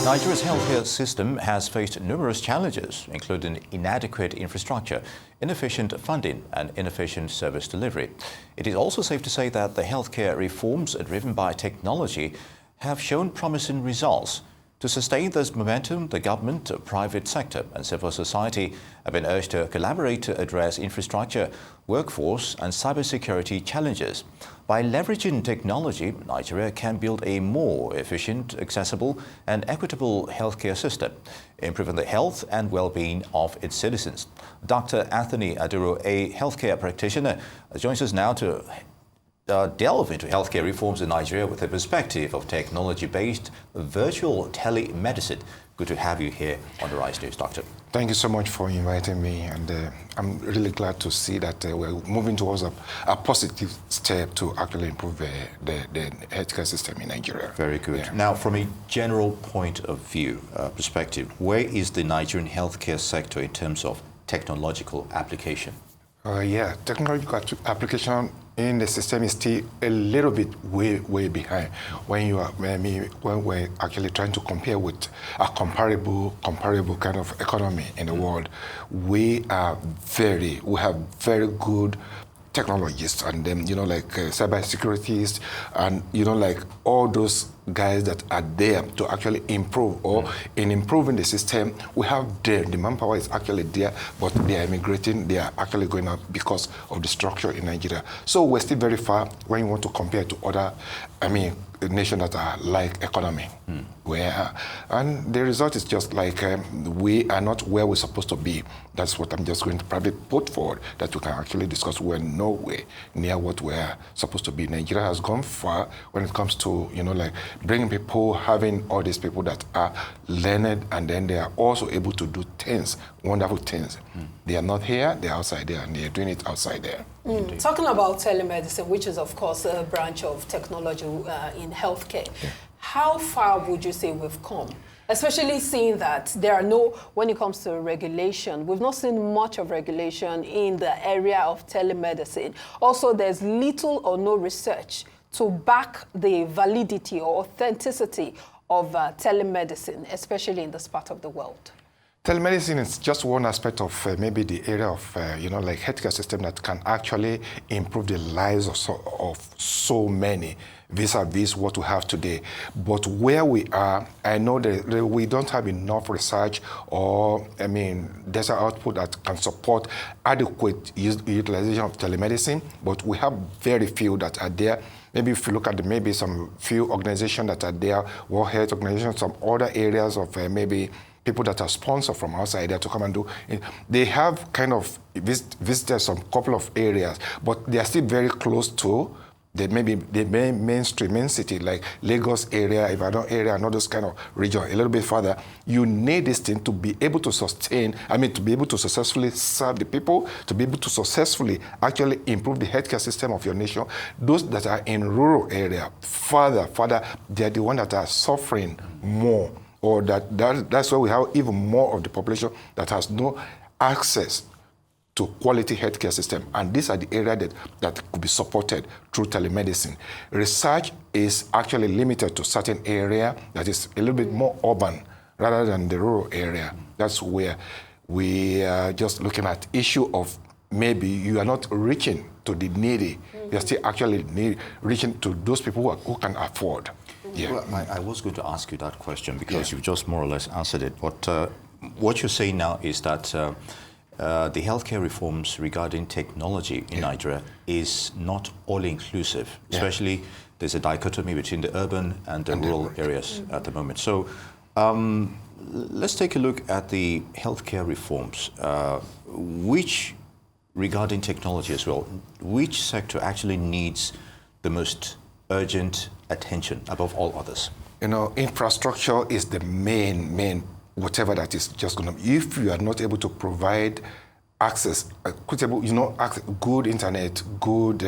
Nigeria's healthcare system has faced numerous challenges, including inadequate infrastructure, inefficient funding, and inefficient service delivery. It is also safe to say that the healthcare reforms driven by technology have shown promising results. To sustain this momentum, the government, private sector, and civil society have been urged to collaborate to address infrastructure, workforce, and cybersecurity challenges. By leveraging technology, Nigeria can build a more efficient, accessible, and equitable healthcare system, improving the health and well-being of its citizens. Dr. Anthony Aduro, a healthcare practitioner, joins us now to delve into healthcare reforms in Nigeria with a perspective of technology-based virtual telemedicine. Good to have you here on the Rise News, Doctor. Thank you so much for inviting me, and I'm really glad to see that we're moving towards a positive step to actually improve the healthcare system in Nigeria. Very good. Yeah. Now, from a general point of view, perspective, where is the Nigerian healthcare sector in terms of technological application? Technological application in the system is still a little bit way behind when we're actually trying to compare with a comparable kind of economy in the world. We have very good technologists, and them, like cyber securities, and like all those guys that are there to actually improve, or in improving the system, we have the manpower is actually there, but they are immigrating, they are actually going out because of the structure in Nigeria. So we're still very far when you want to compare to other, nations that are like economy. And the result is just like we are not where we're supposed to be. That's what I'm just going to probably put forward, that we can actually discuss. We're nowhere near what we're supposed to be. Nigeria has gone far when it comes to, like bringing people, having all these people that are learned, and then they are also able to do things, wonderful things. They are not here, they're outside there, and they're doing it outside there. Talking about telemedicine, which is, of course, a branch of technology in healthcare, how far would you say we've come? Especially seeing that there are when it comes to regulation, we've not seen much of regulation in the area of telemedicine. Also, there's little or no research to back the validity or authenticity of telemedicine, especially in this part of the world. Telemedicine is just one aspect of maybe the area of, like healthcare system that can actually improve the lives of so many vis-a-vis what we have today. But where we are, I know that we don't have enough research or, there's an output that can support adequate utilization of telemedicine, but we have very few that are there. Maybe if you look at maybe some few organizations that are there, World Health Organization, some other areas of maybe people that are sponsored from outside there to come and do. They have kind of visited some couple of areas, but they are still very close to the main city, like Lagos area, Ibadan area, and all those kind of region, a little bit further. You need this thing to be able to sustain, to be able to successfully serve the people, to be able to successfully actually improve the healthcare system of your nation. Those that are in rural area, further, they're the ones that are suffering more, or that's why we have even more of the population that has no access to quality healthcare system. And these are the areas that could be supported through telemedicine. Research is actually limited to certain area that is a little bit more urban rather than the rural area. That's where we are just looking at issue of maybe you are not reaching to the needy. You're still actually reaching to those people who can afford. Yeah. Well, I was going to ask you that question because you've just more or less answered it. But what you're saying now is that the healthcare reforms regarding technology in Nigeria is not all-inclusive, especially there's a dichotomy between the urban and the rural areas at the moment. So let's take a look at the healthcare reforms, regarding technology as well, which sector actually needs the most urgent attention above all others? Infrastructure is the main whatever that is just going to, if you are not able to provide access, good internet, good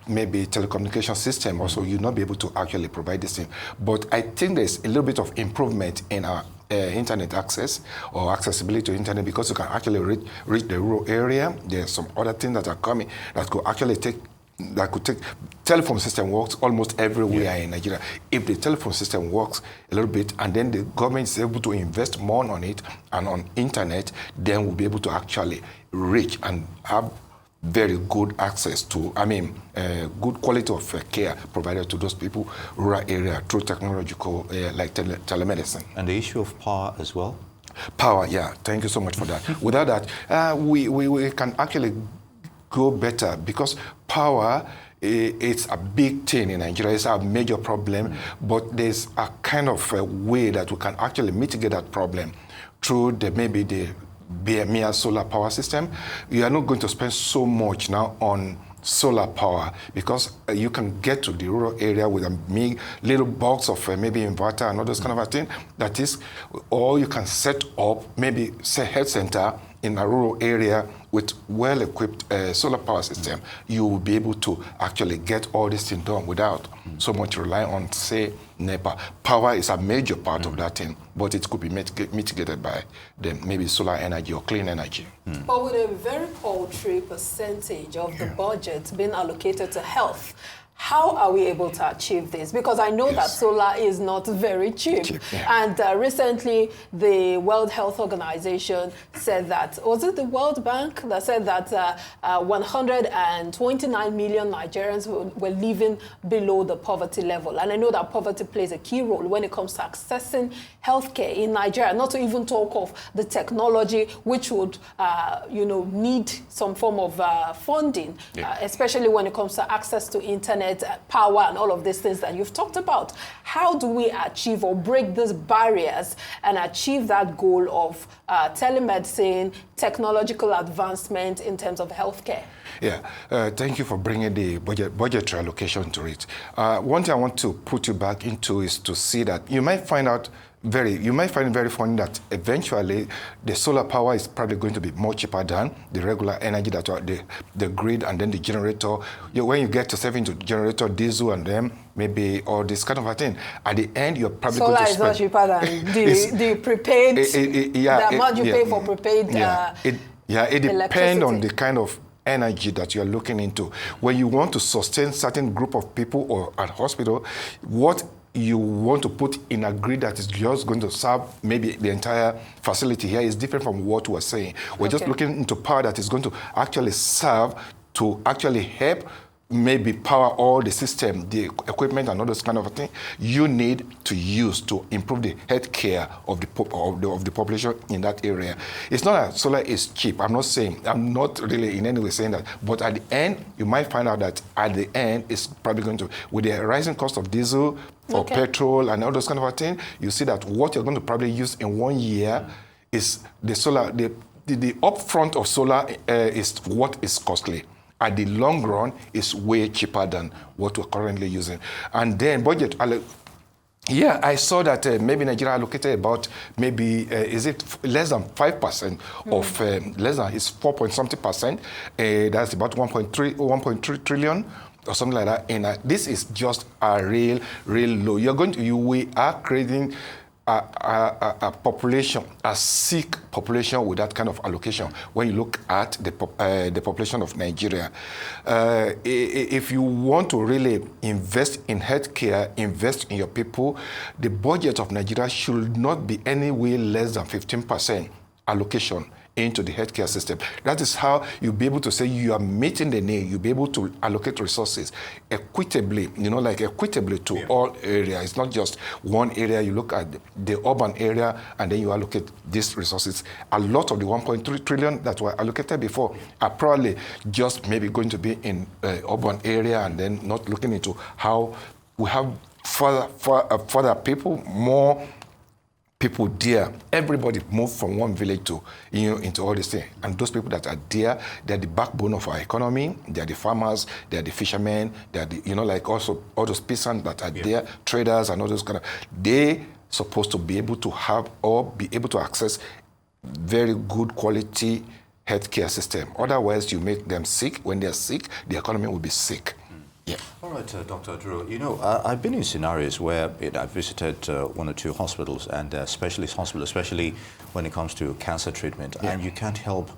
maybe telecommunication system, also you'll not be able to actually provide this thing. But I think there's a little bit of improvement in our internet access or accessibility to internet, because you can actually reach the rural area. There's some other things that are coming that could actually take that could take, telephone system works almost everywhere in Nigeria. If the telephone system works a little bit and then the government is able to invest more on it and on internet, then we'll be able to actually reach and have very good access to, good quality of care provided to those people, rural area, through technological, like telemedicine. And the issue of power as well? Power, yeah. Thank you so much for that. Without that, we can actually go better, because power, it's a big thing in Nigeria. It's a major problem, but there's a kind of a way that we can actually mitigate that problem through maybe the mere solar power system. You are not going to spend so much now on solar power, because you can get to the rural area with a little box of maybe inverter and all those kind of a thing. That is, or you can set up maybe say health center in a rural area with well-equipped solar power system. You will be able to actually get all this thing done without so much relying on, say, NEPA. Power is a major part of that thing, but it could be mitigated by maybe solar energy or clean energy. But with a very paltry percentage of the budget being allocated to health, how are we able to achieve this? Because I know that solar is not very cheap. And recently, the World Health Organization said that, was it the World Bank that said that 129 million Nigerians were living below the poverty level? And I know that poverty plays a key role when it comes to accessing healthcare in Nigeria, not to even talk of the technology, which would, need some form of funding, especially when it comes to access to internet, power, and all of these things that you've talked about. How do we achieve or break these barriers and achieve that goal of telemedicine, technological advancement in terms of healthcare? Thank you for bringing the budgetary allocation to it. One thing I want to put you back into is to see that you might find it very funny that eventually the solar power is probably going to be more cheaper than the regular energy that are the grid and then the generator. When you get to saving to generator, diesel, and then maybe all this kind of a thing, at the end you're probably solar going to spend. Solar is not cheaper than the prepaid, the amount you pay for prepaid it depends on the kind of energy that you're looking into. When you want to sustain certain group of people or at hospital, what you want to put in a grid that is just going to serve maybe the entire facility here is different from what we're saying. We're just looking into power that is going to actually serve to actually help maybe power all the system, the equipment and all those kind of thing you need to use to improve the health care of the population in that area. It's not that solar is cheap. I'm not really in any way saying that. But at the end, you might find out that at the end, it's probably going to, with the rising cost of diesel or petrol and all those kind of things, you see that what you're going to probably use in 1 year is the solar, the upfront of solar is what is costly. At the long run, it's way cheaper than what we're currently using. And then budget, I saw that maybe Nigeria allocated about maybe, is it less than 5% of, it's 4.something%. That's about 1.3 trillion or something like that. And this is just a real low. We are creating a population, a sick population with that kind of allocation. When you look at the population of Nigeria, if you want to really invest in healthcare, invest in your people, the budget of Nigeria should not be any way less than 15% allocation into the healthcare system. That is how you'll be able to say you are meeting the need. You'll be able to allocate resources equitably, equitably to all areas. It's not just one area. You look at the urban area and then you allocate these resources. A lot of the 1.3 trillion that were allocated before are probably just maybe going to be in urban area and then not looking into how we have further people, more people there. Everybody moved from one village to into all these things. And those people that are there, they're the backbone of our economy. They're the farmers, they're the fishermen, they're the, also all those peasants that are there, traders and all those kind of, they supposed to be able to have or be able to access very good quality healthcare system. Otherwise, you make them sick. When they're sick, the economy will be sick. Yeah. All right, Dr. Aduro, I've been in scenarios where I've visited 1 or 2 hospitals and specialist hospitals, especially when it comes to cancer treatment, and you can't help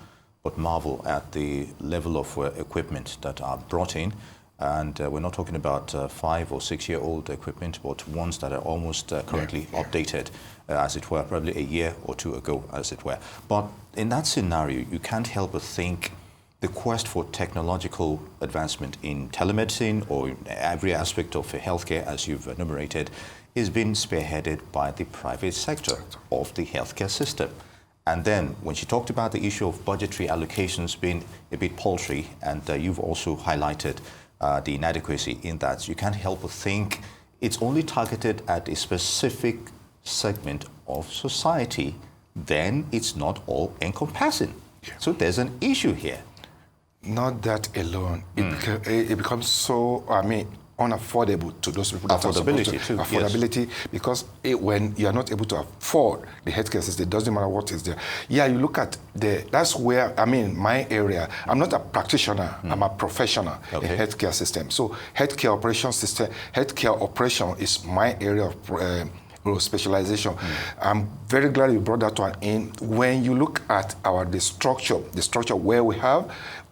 but marvel at the level of equipment that are brought in And we're not talking about 5 or 6 year old equipment, but ones that are almost currently updated, as it were, probably a year or two ago, as it were. But in that scenario, you can't help but think the quest for technological advancement in telemedicine or in every aspect of healthcare, as you've enumerated, is being spearheaded by the private sector of the healthcare system. And then when she talked about the issue of budgetary allocations being a bit paltry, and you've also highlighted the inadequacy in that, you can't help but think it's only targeted at a specific segment of society, then it's not all encompassing. Yeah. So there's an issue here. Not that alone. It becomes so, unaffordable to those people that affordability are too. Affordability, yes. Because when you are not able to afford the healthcare system, it doesn't matter what is there. Yeah, you look at that's where, my area, I'm not a practitioner, I'm a professional in healthcare system. So healthcare operation is my area of specialization. I'm very glad you brought that one in. When you look at the structure where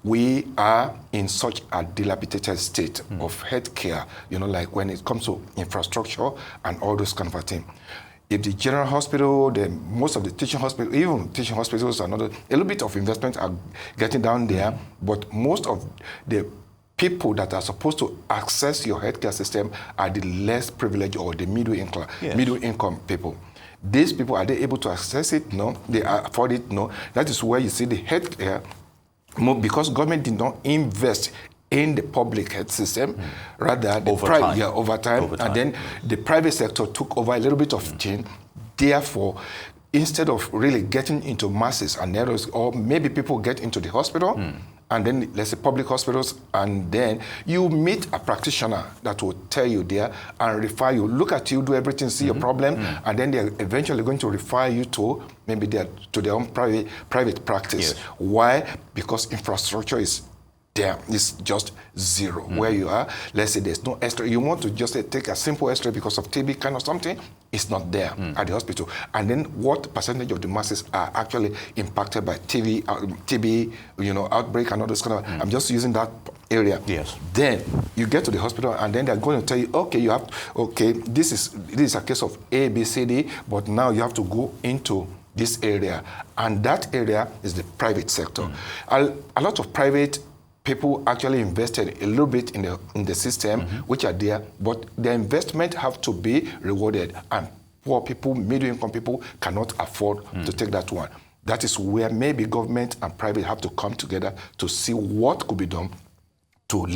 we are in such a dilapidated state of healthcare, like when it comes to infrastructure and all those kind of things. If the general hospital, most of the teaching hospitals, even teaching hospitals, a little bit of investment are getting down there, but most of the people that are supposed to access your healthcare system are the less privileged or the middle income people. These people, are they able to access it? No. They afford it? No. That is where you see the healthcare, because government did not invest in the public health system, rather over time, and then the private sector took over a little bit of thing. Therefore, instead of really getting into masses and narrows, or maybe people get into the hospital, and then let's say public hospitals, and then you meet a practitioner that will tell you there and refer you, look at you, do everything, see your problem, and then they're eventually going to refer you to maybe to their own private practice. Yes. Why? Because infrastructure is there. It's just zero. Where you are, let's say there's no X-ray. You want to just take a simple X-ray because of TB kind of something, it's not there at the hospital. And then what percentage of the masses are actually impacted by TB, outbreak and all this kind of, I'm just using that area. Yes. Then you get to the hospital and then they're going to tell you, this is a case of A, B, C, D, but now you have to go into this area. And that area is the private sector. A lot of private people actually invested a little bit in the system, which are there, but the investment have to be rewarded, and poor people, middle-income people cannot afford to take that one. That is where maybe government and private have to come together to see what could be done to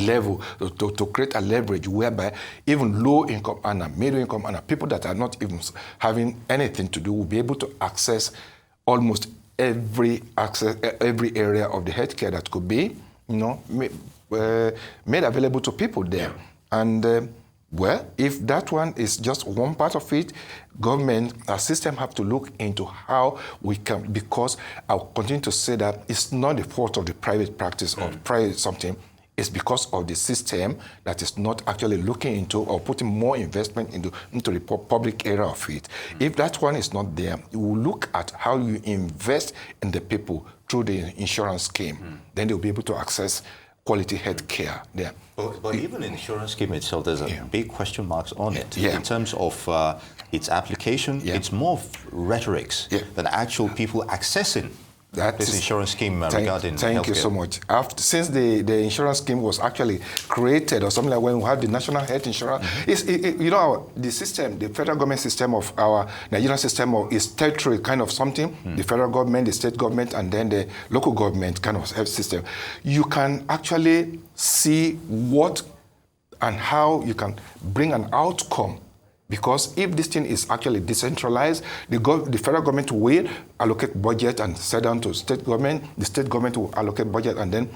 create a leverage whereby even low-income and middle-income and people that are not even having anything to do will be able to access almost every area of the healthcare that could be made available to people there. And if that one is just one part of it, government, our system have to look into how we can, because I'll continue to say that it's not the fault of the private practice or private something, it's because of the system that is not actually looking into or putting more investment into the public area of it. If that one is not there, you will look at how you invest in the people through the insurance scheme. Then they'll be able to access quality health care there. But even in the insurance scheme itself, there's a big question marks on it. In terms of its application, it's more rhetorics than actual people accessing this insurance scheme regarding healthcare. Thank you so much. Since the insurance scheme was actually created, or something like when we had the national health insurance, the system, the federal government system of our Nigerian system is territory kind of something. The federal government, the state government, and then the local government kind of health system. You can actually see what and how you can bring an outcome. Because if this thing is actually decentralized, the federal government will allocate budget and send down to state government. The state government will allocate budget and then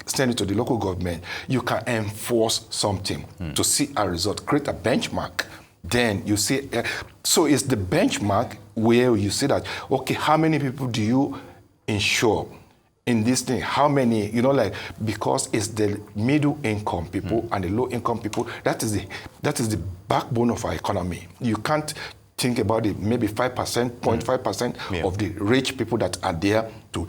send it to the local government. You can enforce something to see a result, create a benchmark. Then you see, so it's the benchmark where you see that, how many people do you insure in this thing? How many, because it's the middle income people and the low income people, that is the backbone of our economy. You can't think about it, maybe 5%, 0.5% of the rich people that are there to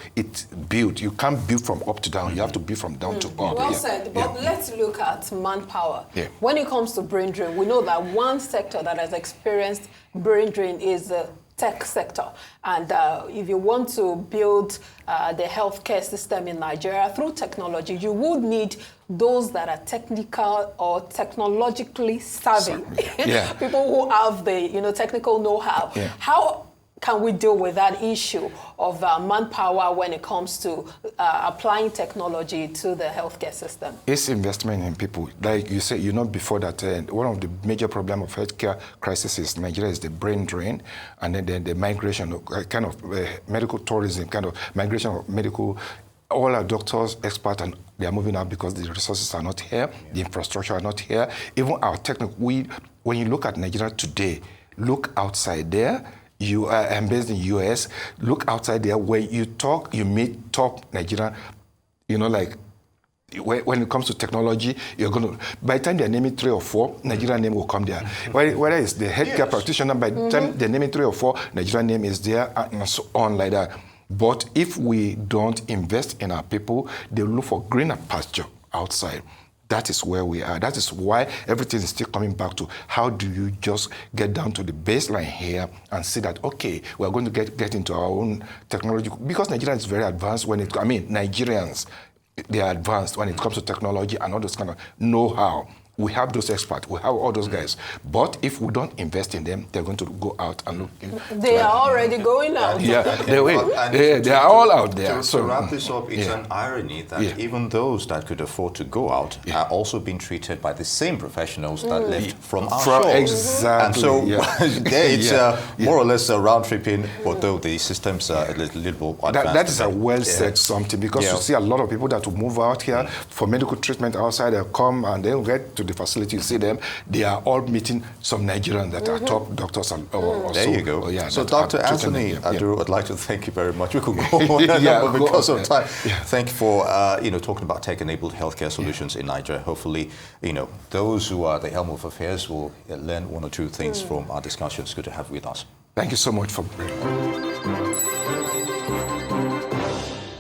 build. You can't build from up to down. You have to build from down to up. Well said, but let's look at manpower. Yeah. When it comes to brain drain, we know that one sector that has experienced brain drain is the tech sector. And if you want to build the healthcare system in Nigeria through technology, you would need those that are technical or technologically savvy. Yeah. People who have the technical know-how. Yeah. How can we deal with that issue of manpower when it comes to applying technology to the healthcare system? It's investment in people. Like you said, before that, one of the major problems of healthcare crisis in Nigeria is the brain drain, and then the migration, kind of medical tourism, kind of migration of medical. All our doctors, experts, and they are moving out because the resources are not here, the infrastructure are not here. Even our technical, when you look at Nigeria today, look outside there. I'm based in US. Look outside there. When you meet top Nigerian, like when it comes to technology, you're going to, by the time they're naming 3 or 4, Nigerian name will come there. Whether it's the healthcare practitioner, by the time they're naming 3 or 4, Nigerian name is there, and so on like that. But if we don't invest in our people, they look for greener pasture outside. That is where we are. That is why everything is still coming back to how do you just get down to the baseline here and see that, okay, we're going to get into our own technology. Because Nigeria is very advanced Nigerians, they are advanced when it comes to technology and all those kind of know-how. We have those experts, we have all those guys. But if we don't invest in them, they're going to go out and look. They are already going out. Yeah, they are all out there. To wrap this up, it's an irony that even those that could afford to go out are also being treated by the same professionals that left from our shores. Exactly. And so it's more or less a round tripping, although the systems are a little advanced. That is a well said something, because you see a lot of people that will move out here for medical treatment outside, they'll come and they'll get to the facility, you see them, they are all meeting some Nigerians that are top doctors. There you go. So Dr. Anthony Aduro, I'd like to thank you very much. We could go on but because of time. Thank you for talking about tech-enabled healthcare solutions in Nigeria. Hopefully, those who are the helm of affairs will learn 1 or 2 things from our discussions. Good to have you with us. Thank you so much for bringing.